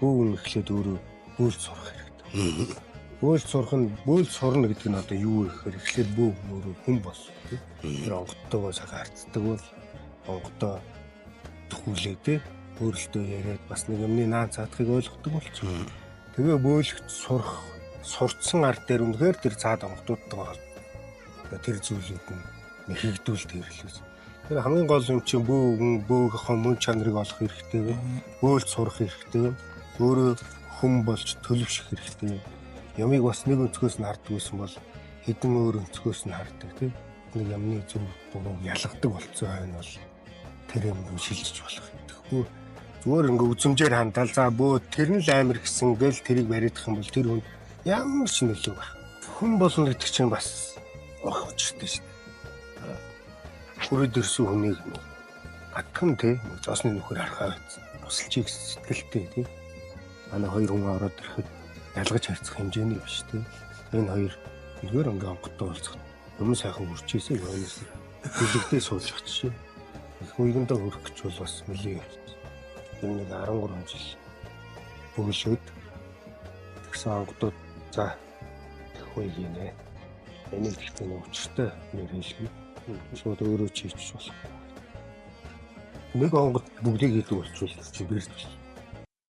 бөөн эхлээд өөрөө бөөлж сурах хэрэгтэй. Бөөлж сурна гэдэг нь одоо юу вэ гэхээр эхлээд бөөн өөрөө хүн болсон тийм. Тэр онготтойгоо цагаан харцдаг бол онготоо төхүүлээ тийм. Өөрөлдөө яриад бас нэг юмны наан цаадахыг ойлгодог болчихсон. Тэгээ бөөлөгч сурцсан ард дээр үнэхээр тэр цаад онготуудтайгаа тэр зүйлүүд нь нэхэгдүүл тэрлээс. Тэр хамгийн гол юм чинь бөөгийнхөө мөн чанарыг олох хэрэгтэй. Бөөлж сурах хэрэгтэй. Өөрөө хүн болж төлөвшөх хэрэгтэй. Ямыг бас нэг өнцгөөс нь хардгүйсэн бол хэдэн өөр өнцгөөс нь хардаг тийм. Нэг ямны зөв буруу ялгадаг болцсон байна бол тэр юм шилжиж болох юм. Тэгэхгүй зүгээр ингээ үзмжээр хандаал за тэр нь л амар гисэн гэл тэрийг бариадах юм бол тэр хүн ямар ч нөлөө баг. Хүн болно гэдэг чинь бас очтой шүү дээ. Хүрээд ирсэн хүнийг гадхан тий зоосны нөхөр харахаа тусалчих сэтгэлтэй тий. Манай хоёр хүн ороод ирэхэд ялгаж харьцах хэмжээний биш тий. Энэ хоёр нэгэр ингээ онготтой уулзах өмнө сайхан үрчээсэй гоонос бүлэгдээ суулж очив. Их үегэндээ хөрөх гэж бол бас нэлээ явж. Энэ 13 жил бөглөөд тэгсэн онготууд за хөөе гинэ. Энэ ихтэй өвчтэй нэр хэлгүй. Шууд өөрөө чийчих болохгүй. Нэг онгот бүгдийг хийдэг болчихвол чи бэрч.